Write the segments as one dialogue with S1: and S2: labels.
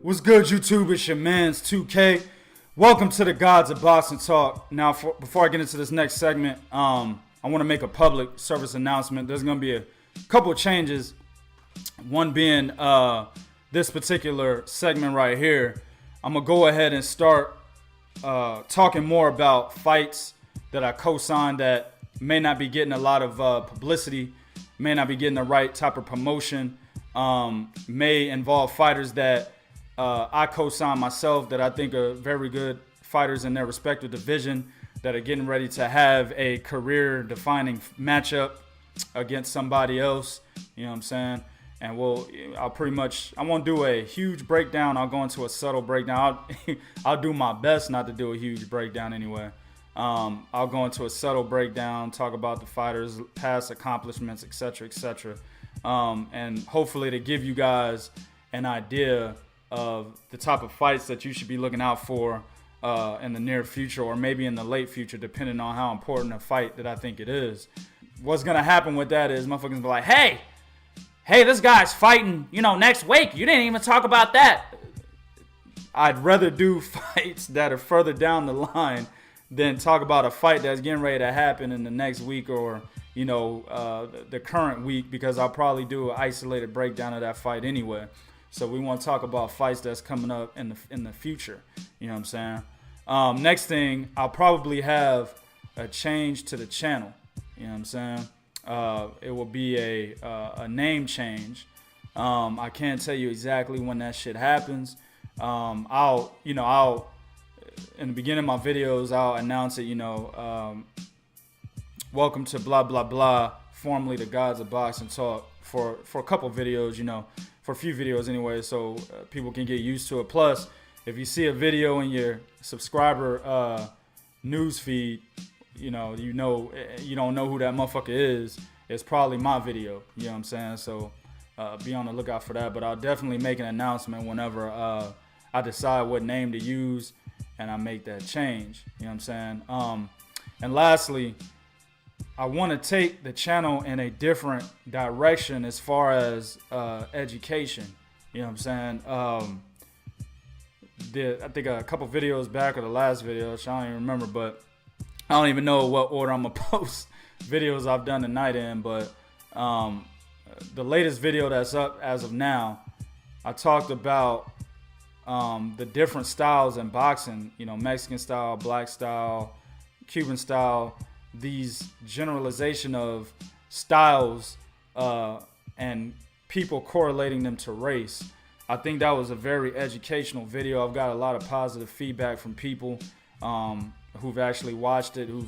S1: What's good, YouTube? It's your man's 2K. Welcome to the Gods of Boxing Talk. Now, before I get into this next segment, I want to make a public service announcement. There's going to be a couple of changes. One being this particular segment right here. I'm going to go ahead and start talking more about fights that I co-signed that may not be getting a lot of publicity, may not be getting the right type of promotion, may involve fighters that I co-sign myself that I think are very good fighters in their respective division that are getting ready to have a career-defining matchup against somebody else. You know what I'm saying? And I won't do a huge breakdown. I'll go into a subtle breakdown. I'll do my best not to do a huge breakdown anyway. I'll go into a subtle breakdown, talk about the fighters' past accomplishments, etc., and hopefully to give you guys an idea of the type of fights that you should be looking out for in the near future or maybe in the late future, depending on how important a fight that I think it is. What's going to happen with that is motherfuckers will be like, hey, this guy's fighting, next week. You didn't even talk about that. I'd rather do fights that are further down the line than talk about a fight that's getting ready to happen in the next week or, the current week, because I'll probably do an isolated breakdown of that fight anyway. So we want to talk about fights that's coming up in the future. You know what I'm saying? Next thing, I'll probably have a change to the channel. You know what I'm saying? It will be a name change. I can't tell you exactly when that shit happens. I'll in the beginning of my videos, I'll announce it. Welcome to blah blah blah, formerly the Gods of Boxing Talk, for a couple videos. For a few videos anyway, so people can get used to it. Plus, if you see a video in your subscriber news feed, you don't know who that motherfucker is. It's probably my video. You know what I'm saying? So be on the lookout for that. But I'll definitely make an announcement whenever I decide what name to use and I make that change. You know what I'm saying? And lastly, I want to take the channel in a different direction as far as education. You know what I'm saying? I think a couple videos back, or the last video, which I don't even remember, but I don't even know what order I'm going to post videos I've done tonight in. But the latest video that's up as of now, I talked about the different styles in boxing, Mexican style, black style, Cuban style, these generalization of styles and people correlating them to race. I think that was a very educational video. I've got a lot of positive feedback from people who've actually watched it, who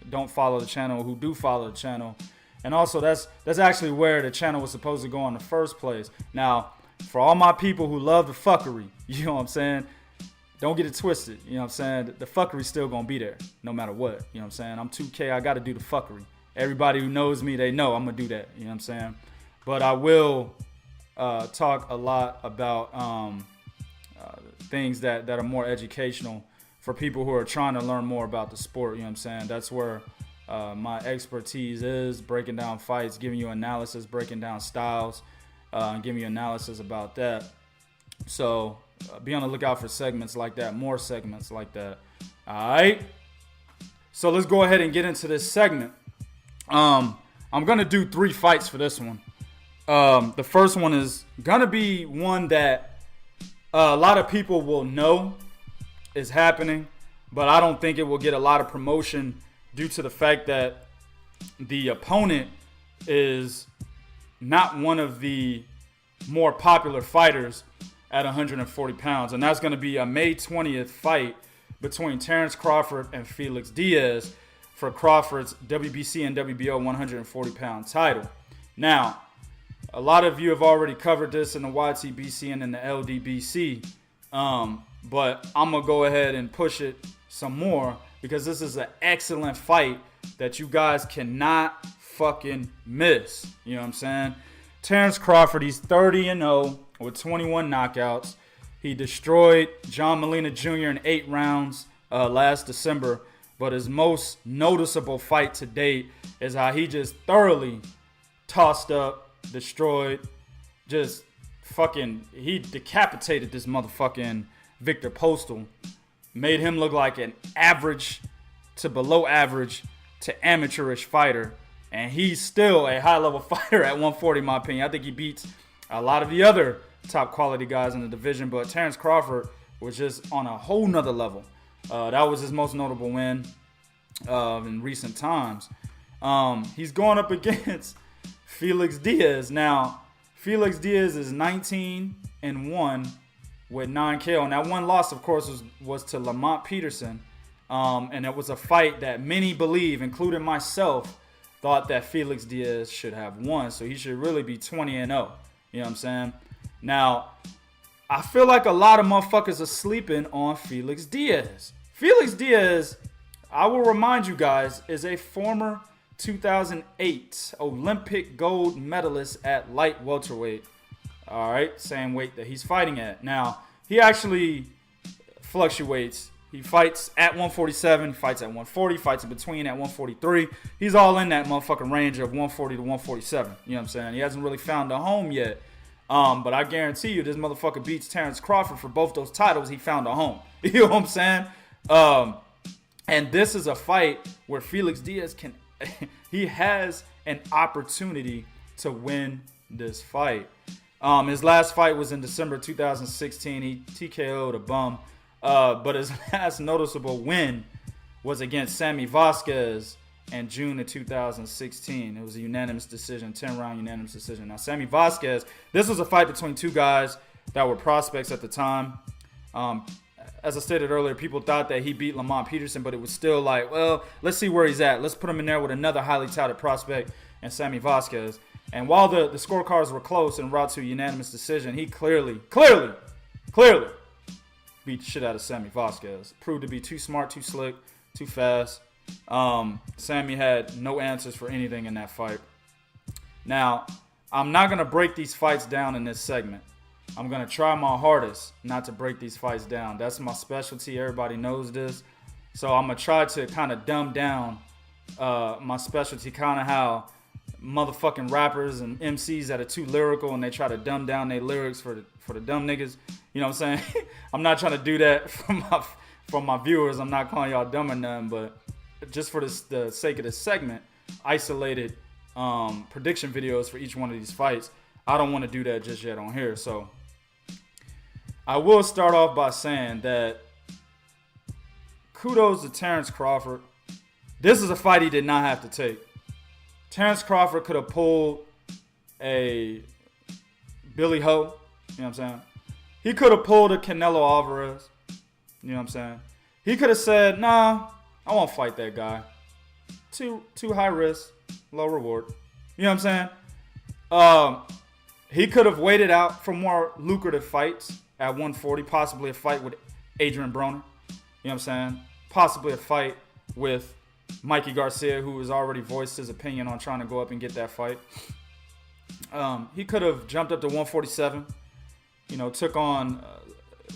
S1: don't follow the channel, who do follow the channel. And also that's actually where the channel was supposed to go in the first place. Now, for all my people who love the fuckery, you know what I'm saying? Don't get it twisted, you know what I'm saying? The fuckery's still gonna be there, no matter what, you know what I'm saying? I'm 2K, I gotta do the fuckery. Everybody who knows me, they know I'm gonna do that, you know what I'm saying? But I will talk a lot about things that are more educational for people who are trying to learn more about the sport, you know what I'm saying? That's where my expertise is, breaking down fights, giving you analysis, breaking down styles, and giving you analysis about that. So be on the lookout for segments like that, more segments like that. All right. So let's go ahead and get into this segment. I'm going to do 3 fights for this one. The first one is going to be one that a lot of people will know is happening, but I don't think it will get a lot of promotion due to the fact that the opponent is not one of the more popular fighters at 140 pounds, and that's going to be a May 20th fight between Terence Crawford and Felix Diaz for Crawford's WBC and WBO 140-pound title. Now, a lot of you have already covered this in the YTBC and in the LDBC, but I'm going to go ahead and push it some more because this is an excellent fight that you guys cannot fucking miss. You know what I'm saying? Terence Crawford, he's 30-0 with 21 knockouts. He destroyed John Molina Jr. in 8 rounds last December. But his most noticeable fight to date is how he just thoroughly tossed up, destroyed, just he decapitated this motherfucking Victor Postal, made him look like an average to below average to amateurish fighter, and he's still a high level fighter at 140 in my opinion. I think he beats a lot of the other top quality guys in the division, but Terence Crawford was just on a whole nother level. That was his most notable win in recent times. He's going up against Felix Diaz. Now, Felix Diaz is 19-1 with 9 KO. And that one loss, of course, was to Lamont Peterson. And it was a fight that many believe, including myself, thought that Felix Diaz should have won. So he should really be 20-0. You know what I'm saying? Now, I feel like a lot of motherfuckers are sleeping on Felix Diaz. Felix Diaz, I will remind you guys, is a former 2008 Olympic gold medalist at light welterweight. All right, same weight that he's fighting at. Now, he actually fluctuates. He fights at 147, fights at 140, fights in between at 143. He's all in that motherfucking range of 140 to 147. You know what I'm saying? He hasn't really found a home yet. But I guarantee you this motherfucker beats Terence Crawford for both those titles. He found a home. You know what I'm saying? And this is a fight where Felix Diaz he has an opportunity to win this fight. His last fight was in December 2016. He TKO'd a bum. But his last noticeable win was against Sammy Vasquez in June of 2016. It was a unanimous decision, 10-round unanimous decision. Now, Sammy Vasquez, this was a fight between two guys that were prospects at the time. As I stated earlier, people thought that he beat Lamont Peterson, but it was still like, well, let's see where he's at. Let's put him in there with another highly touted prospect and Sammy Vasquez. And while the scorecards were close and route to a unanimous decision, he clearly beat the shit out of Sammy Vasquez. Proved to be too smart, too slick, too fast. Sammy had no answers for anything in that fight. Now, I'm not going to break these fights down in this segment. I'm going to try my hardest not to break these fights down. That's my specialty. Everybody knows this. So I'm going to try to kind of dumb down my specialty, kind of how motherfucking rappers and MCs that are too lyrical and they try to dumb down their lyrics for the dumb niggas. You know what I'm saying? I'm not trying to do that for my viewers. I'm not calling y'all dumb or nothing, but just for the sake of this segment, isolated prediction videos for each one of these fights. I don't want to do that just yet on here. So I will start off by saying that kudos to Terence Crawford. This is a fight he did not have to take. Terence Crawford could have pulled a Billy Ho. You know what I'm saying? He could have pulled a Canelo Alvarez. You know what I'm saying? He could have said, nah, I won't fight that guy. Too high risk, low reward. You know what I'm saying? He could have waited out for more lucrative fights at 140, possibly a fight with Adrian Broner. You know what I'm saying? Possibly a fight with Mikey Garcia, who has already voiced his opinion on trying to go up and get that fight. He could have jumped up to 147, took on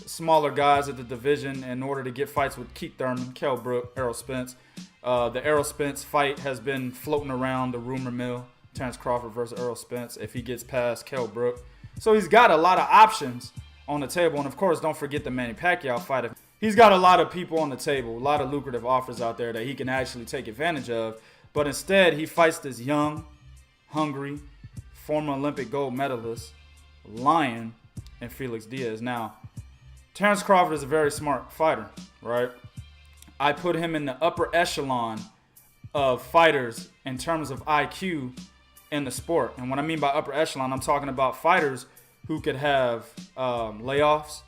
S1: smaller guys at the division in order to get fights with Keith Thurman, Kell Brook, Errol Spence. The Errol Spence fight has been floating around the rumor mill. Terence Crawford versus Errol Spence if he gets past Kell Brook. So he's got a lot of options on the table. And, of course, don't forget the Manny Pacquiao fight. He's got a lot of people on the table, a lot of lucrative offers out there that he can actually take advantage of. But instead, he fights this young, hungry, former Olympic gold medalist, lion, and Felix Diaz. Now, Terence Crawford is a very smart fighter, right? I put him in the upper echelon of fighters in terms of IQ in the sport. And what I mean by upper echelon, I'm talking about fighters who could have layoffs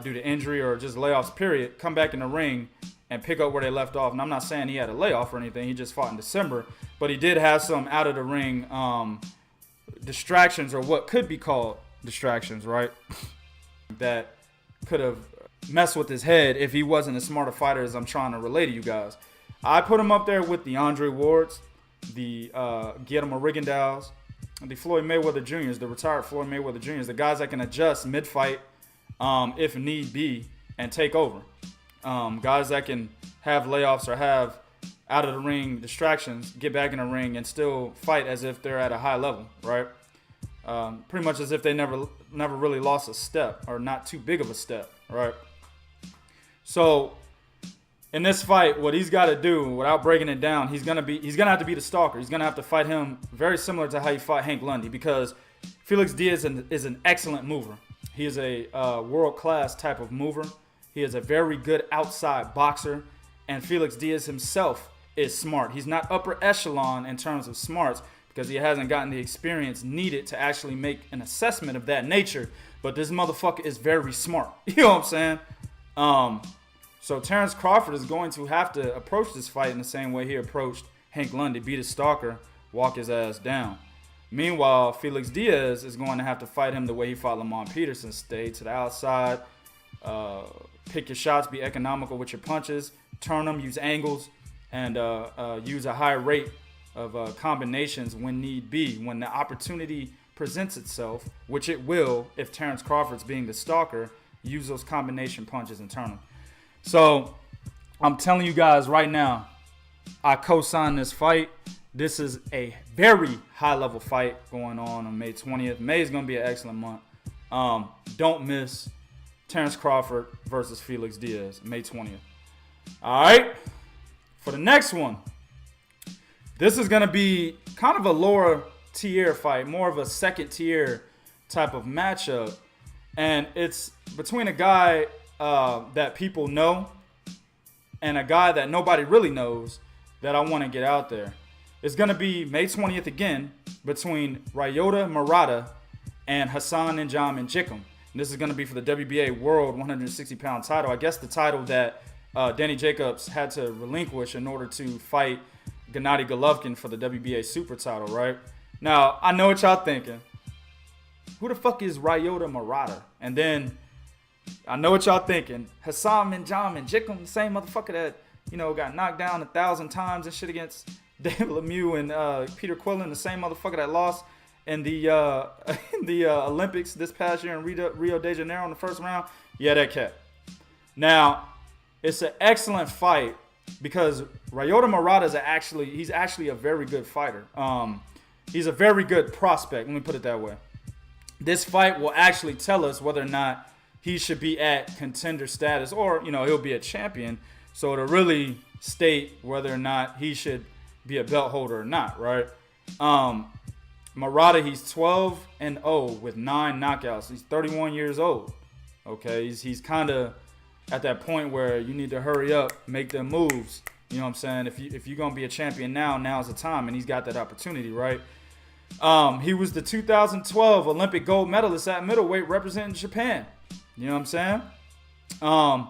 S1: due to injury or just layoffs, period, come back in the ring and pick up where they left off. And I'm not saying he had a layoff or anything. He just fought in December. But he did have some out-of-the-ring distractions, or what could be called distractions, right? That could have messed with his head if he wasn't as smart a fighter as I'm trying to relay to you guys. I put him up there with the Andre Wards, the Guillermo Rigondeaux, the Floyd Mayweather Jr.'s, the retired Floyd Mayweather Jr.'s, the guys that can adjust mid-fight if need be and take over. Guys that can have layoffs or have out-of-the-ring distractions, get back in the ring and still fight as if they're at a high level, right? Pretty much as if they never really lost a step, or not too big of a step, right? So in this fight, what he's got to do, without breaking it down, he's gonna have to be the stalker. He's gonna have to fight him very similar to how he fought Hank Lundy, because Felix Diaz is an excellent mover. He is a world-class type of mover. He is a very good outside boxer, and Felix Diaz himself is smart. He's not upper echelon in terms of smarts, because he hasn't gotten the experience needed to actually make an assessment of that nature. But this motherfucker is very smart. You know what I'm saying? So Terence Crawford is going to have to approach this fight in the same way he approached Hank Lundy: beat his stalker, walk his ass down. Meanwhile, Felix Diaz is going to have to fight him the way he fought Lamont Peterson: stay to the outside, pick your shots, be economical with your punches, turn them, use angles, and use a high rate of combinations when need be. When the opportunity presents itself, which it will if Terence Crawford's being the stalker, use those combination punches and turn them. So I'm telling you guys right now, I co-sign this fight. This is a very high-level fight going on May 20th. May is going to be an excellent month. Don't miss Terence Crawford versus Felix Diaz, May 20th. All right, for the next one, this is going to be kind of a lower tier fight, more of a second tier type of matchup. And it's between a guy that people know and a guy that nobody really knows that I want to get out there. It's going to be May 20th again between Ryota Murata and Hassan N'Djamena. This is going to be for the WBA World 160-pound title. I guess the title that Danny Jacobs had to relinquish in order to fight Gennady Golovkin for the WBA Super title, right? Now, I know what y'all thinking. Who the fuck is Ryota Murata? And then I know what y'all thinking. Hassan N'Djamena, the same motherfucker that, got knocked down 1,000 times and shit against David Lemieux and Peter Quillen, the same motherfucker that lost in the Olympics this past year in Rio de Janeiro in the first round. Yeah, that cat. Now, it's an excellent fight because Ryota Murata is actually a very good fighter. He's a very good prospect. Let me put it that way. This fight will actually tell us whether or not he should be at contender status, or he'll be a champion. So it'll really state whether or not he should be a belt holder or not, right? Murata, he's 12-0 with 9 knockouts. He's 31 years old. Okay, he's kind of at that point where you need to hurry up, make them moves. You know what I'm saying? If you're gonna be a champion now's the time, and he's got that opportunity, right? He was the 2012 Olympic gold medalist at middleweight representing Japan. You know what I'm saying?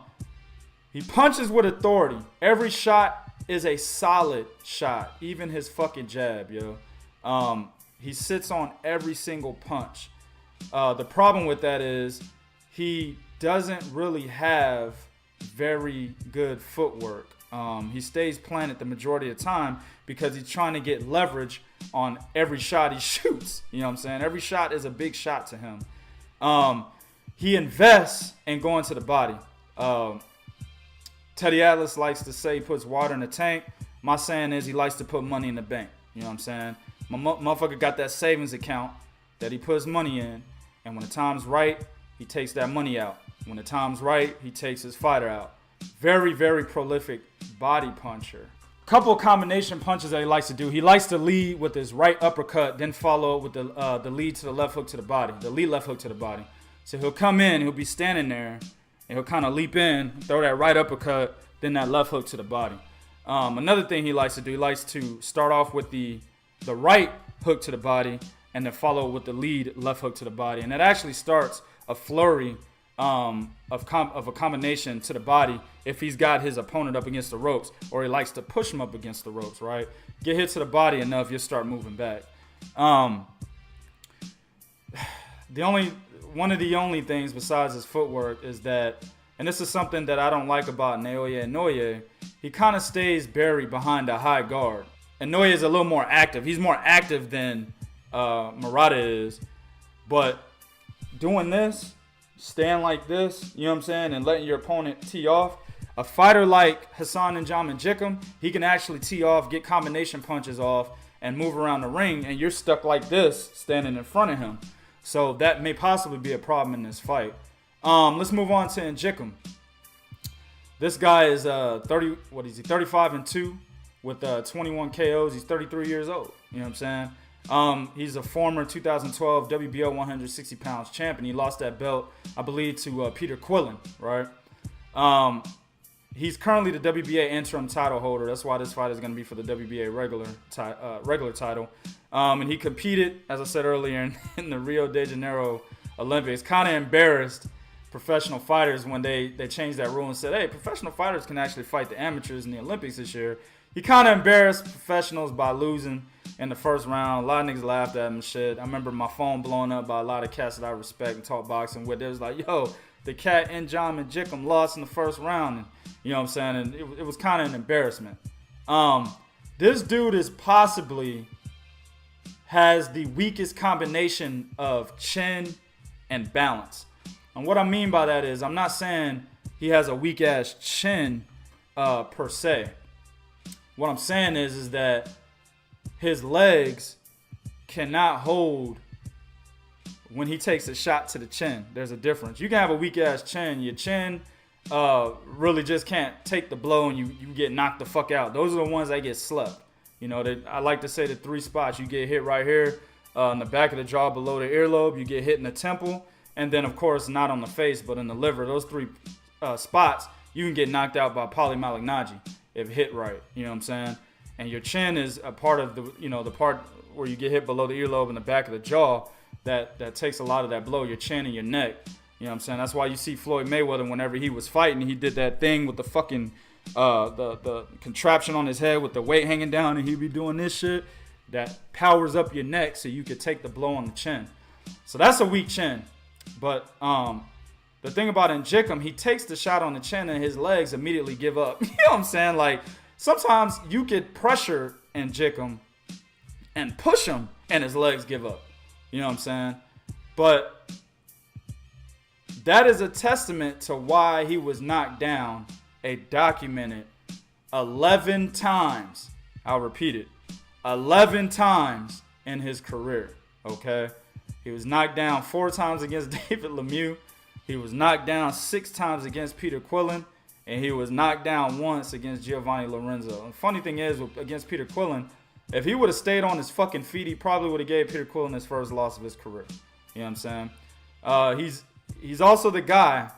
S1: He punches with authority. Every shot is a solid shot, even his fucking jab, yo. He sits on every single punch. The problem with that is he doesn't really have very good footwork. He stays planted the majority of the time because he's trying to get leverage on every shot he shoots. You know what I'm saying? Every shot is a big shot to him. He invests in going to the body. Teddy Atlas likes to say he puts water in the tank. My saying is he likes to put money in the bank. You know what I'm saying? My motherfucker got that savings account that he puts money in. And when the time's right, he takes that money out. When the time's right, he takes his fighter out. Very, very prolific body puncher. Couple of combination punches that he likes to do. He likes to lead with his right uppercut, then follow with the lead to the left hook to the body. The lead left hook to the body. So he'll come in, he'll be standing there, and he'll kind of leap in, throw that right uppercut, then that left hook to the body. Another thing he likes to do, he likes to start off with the right hook to the body and then follow with the lead left hook to the body. And that actually starts a flurry of a combination to the body if he's got his opponent up against the ropes, or he likes to push him up against the ropes, right? Get hit to the body enough, you'll start moving back. One of the only things besides his footwork is that, and this is something that I don't like about Naoya Inoue, he kind of stays buried behind a high guard. Inoue is a little more active. He's more active than Murata is, but doing this, staying like this, you know what I'm saying, and letting your opponent tee off, A fighter like Hassan N'Djamena, he can actually tee off, get combination punches off, and move around the ring, and you're stuck like this, standing in front of him. So that may possibly be a problem in this fight. Let's move on to N'Djamena. This guy is 35-2 with 21 KOs. He's 33 years old. You know what I'm saying? He's a former 2012 WBO 160 pounds champion. He lost that belt, I believe, to Peter Quillen, right? He's currently the WBA interim title holder. That's why this fight is going to be for the WBA regular title. And he competed, as I said earlier, in the Rio de Janeiro Olympics. Kind of embarrassed professional fighters when they changed that rule and said, hey, professional fighters can actually fight the amateurs in the Olympics this year. He kind of embarrassed professionals by losing in the first round. A lot of niggas laughed at him and shit. I remember my phone blowing up by a lot of cats that I respect and talk boxing with. It was like, yo, the cat N'Djamena lost in the first round. And, you know what I'm saying? And it was kind of an embarrassment. This dude is possibly has the weakest combination of chin and balance. And what I mean by that is I'm not saying he has a weak ass chin per se. What I'm saying is that his legs cannot hold when he takes a shot to the chin. There's a difference. You can have a weak ass chin. Your chin really just can't take the blow and you get knocked the fuck out. Those are the ones that get slept. You know, I like to say the three spots. You get hit right here in the back of the jaw below the earlobe. You get hit in the temple. And then, of course, not on the face, but in the liver. Those three spots, you can get knocked out by Paulie Malignaggi if hit right. You know what I'm saying? And your chin is a part of the part where you get hit below the earlobe in the back of the jaw that takes a lot of that blow, your chin and your neck. You know what I'm saying? That's why you see Floyd Mayweather, whenever he was fighting, he did that thing with the fucking the contraption on his head with the weight hanging down, and he'd be doing this shit that powers up your neck so you could take the blow on the chin. So that's a weak chin. But the thing about N'Djamena, he takes the shot on the chin and his legs immediately give up. You know what I'm saying? Like, sometimes you could pressure N'Djamena and push him and his legs give up. You know what I'm saying? But that is a testament to why he was knocked down a documented 11 times. I'll repeat it. 11 times in his career. Okay? He was knocked down 4 times against David Lemieux. He was knocked down 6 times against Peter Quillen. And he was knocked down once against Giovanni Lorenzo. And the funny thing is, against Peter Quillen, if he would have stayed on his fucking feet, he probably would have gave Peter Quillen his first loss of his career. You know what I'm saying? He's also the guy,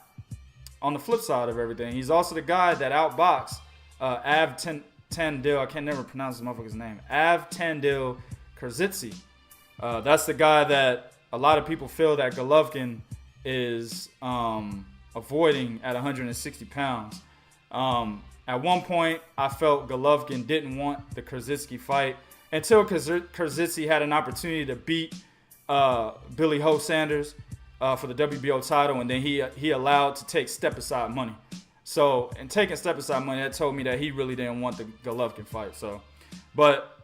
S1: on the flip side of everything, he's also the guy that outboxed Avtandil. I can never pronounce this motherfucker's name. Avtandil Krzyzewski. That's the guy that a lot of people feel that Golovkin is avoiding at 160 pounds. At one point, I felt Golovkin didn't want the Krzyzewski fight until Krzyzewski had an opportunity to beat Billy Ho Sanders for the WBO title, and then he allowed to take step-aside money. So, in taking step-aside money, that told me that he really didn't want the Golovkin fight. So, but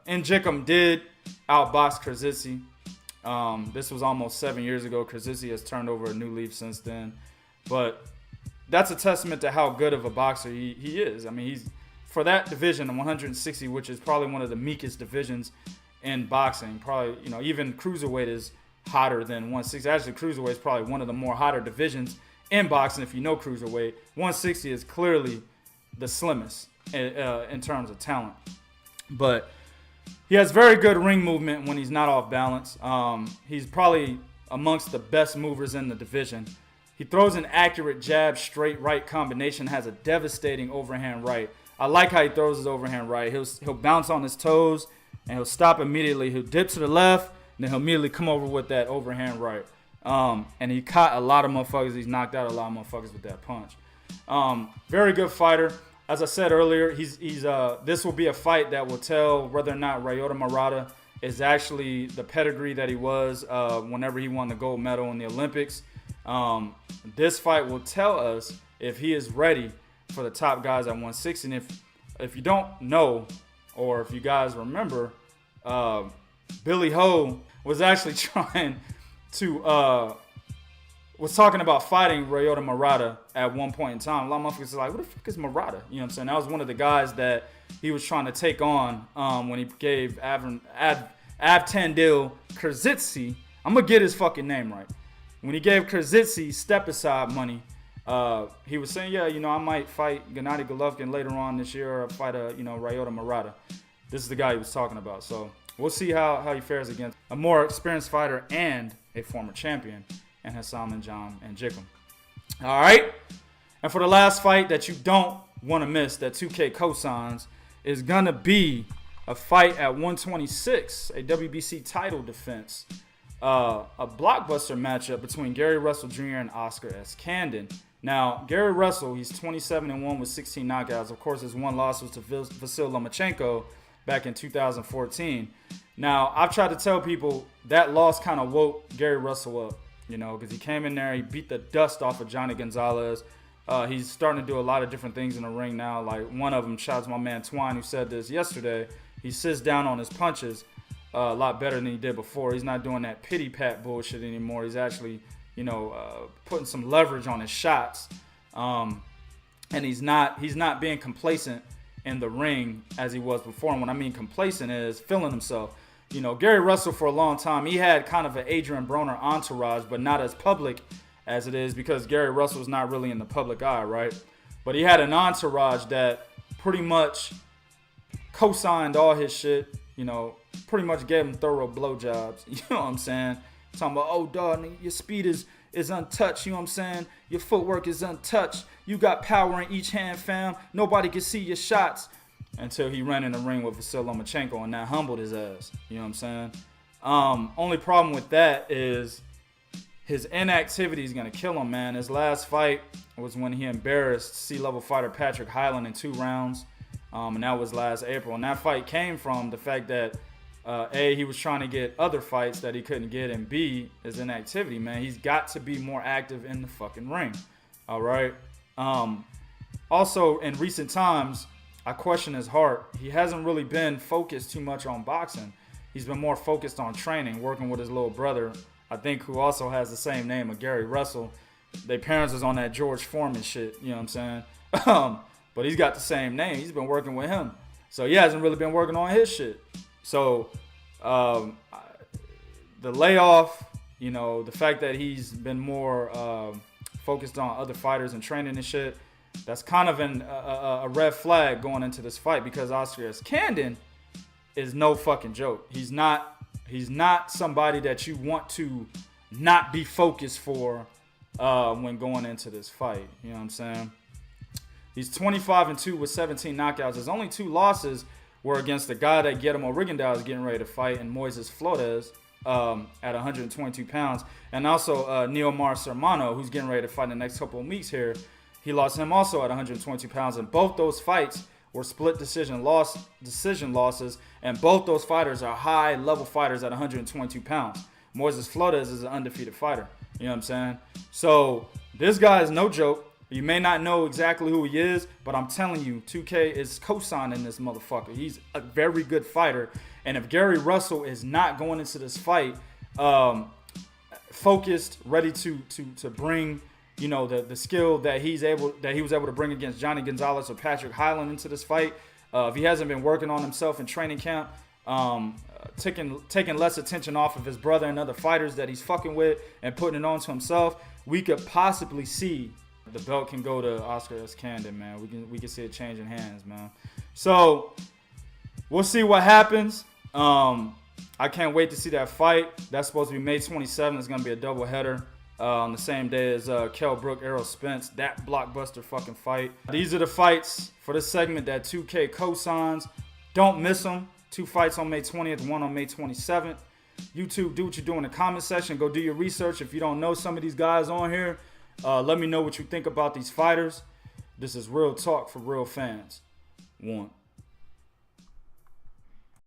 S1: N'Djamena did outbox Krzyzewski. This was almost 7 years ago. Krzyzewski has turned over a new leaf since then. But that's a testament to how good of a boxer he is. I mean, he's for that division, 160, which is probably one of the meekest divisions in boxing. Probably, even cruiserweight is hotter than 160. Actually, cruiserweight is probably one of the more hotter divisions in boxing if you know cruiserweight. 160 is clearly the slimmest in terms of talent. But he has very good ring movement when he's not off balance. He's probably amongst the best movers in the division. He throws an accurate jab, straight right combination, has a devastating overhand right. I like how he throws his overhand right. He'll bounce on his toes, and he'll stop immediately. He'll dip to the left, and then he'll immediately come over with that overhand right. And he caught a lot of motherfuckers. He's knocked out a lot of motherfuckers with that punch. Very good fighter. As I said earlier, this will be a fight that will tell whether or not Ryota Murata is actually the pedigree that he was whenever he won the gold medal in the Olympics. This fight will tell us if he is ready for the top guys at 160. And if you don't know, or if you guys remember, Billy Ho was actually trying to was talking about fighting Ryota Murata at one point in time. A lot of motherfuckers are like, what the fuck is Murata? You know what I'm saying? That was one of the guys that he was trying to take on when he gave Avtandil Kurzitsi. I'm going to get his fucking name right. When he gave Kurzitsi step-aside money, he was saying, yeah, I might fight Gennady Golovkin later on this year or fight Ryota Murata. This is the guy he was talking about. So we'll see how he fares against a more experienced fighter and a former champion, and Hassan and John and Jickham. All right. And for the last fight that you don't want to miss, that 2K cosigns, is going to be a fight at 126, a WBC title defense. A blockbuster matchup between Gary Russell Jr. and Oscar Escandon. Now, Gary Russell, he's 27-1 with 16 knockouts. Of course, his one loss was to Vasyl Lomachenko back in 2014. Now, I've tried to tell people that loss kind of woke Gary Russell up. Because he came in there, he beat the dust off of Johnny Gonzalez. He's starting to do a lot of different things in the ring now. Like one of them, shout out to my man Twine, who said this yesterday. He sits down on his punches a lot better than he did before. He's not doing that pity pat bullshit anymore. He's actually, putting some leverage on his shots. And he's not being complacent in the ring as he was before. And when I mean complacent is feeling himself. Gary Russell for a long time, he had kind of an Adrian Broner entourage, but not as public as it is because Gary Russell's not really in the public eye, right? But he had an entourage that pretty much co-signed all his shit, pretty much gave him thorough blowjobs. You know what I'm saying? Talking about, oh, dog, your speed is untouched. You know what I'm saying? Your footwork is untouched. You got power in each hand, fam. Nobody can see your shots. Until he ran in the ring with Vasyl Lomachenko, and that humbled his ass. You know what I'm saying? Only problem with that is his inactivity is going to kill him, man. His last fight was when he embarrassed C-level fighter Patrick Hyland in 2 rounds. And that was last April. And that fight came from the fact that, A, he was trying to get other fights that he couldn't get, and B, his inactivity, man. He's got to be more active in the fucking ring. All right? Also, in recent times, I question his heart. He hasn't really been focused too much on boxing. He's been more focused on training, working with his little brother, I think, who also has the same name of Gary Russell. Their parents was on that George Foreman shit, you know what I'm saying? But he's got the same name. He's been working with him. So he hasn't really been working on his shit. So the layoff, the fact that he's been more focused on other fighters and training and shit, that's kind of a red flag going into this fight because Oscar Escandon is no fucking joke. He's not somebody that you want to not be focused for when going into this fight. You know what I'm saying? He's 25-2 with 17 knockouts. His only 2 losses were against the guy that Guillermo Rigondeaux is getting ready to fight, and Moises Flores at 122 pounds, and also Neomar Sermano, who's getting ready to fight in the next couple of weeks here. He lost him also at 122 pounds, and both those fights were split decision losses, and both those fighters are high-level fighters at 122 pounds. Moises Flores is an undefeated fighter. You know what I'm saying? So this guy is no joke. You may not know exactly who he is, but I'm telling you, 2K is co-signing this motherfucker. He's a very good fighter, and if Gary Russell is not going into this fight focused, ready to bring the skill that he was able to bring against Johnny Gonzalez or Patrick Hyland into this fight. If he hasn't been working on himself in training camp, taking less attention off of his brother and other fighters that he's fucking with and putting it on to himself, we could possibly see the belt can go to Oscar Escandon, man. We can see it changing hands, man. So we'll see what happens. I can't wait to see that fight. That's supposed to be May 27th. It's gonna be a doubleheader. On the same day as Kell Brook, Errol Spence, that blockbuster fucking fight. These are the fights for this segment that 2K co-signs. Don't miss them. 2 fights on May 20th, 1 on May 27th. YouTube, do what you do in the comment section. Go do your research. If you don't know some of these guys on here, let me know what you think about these fighters. This is real talk for real fans. 1.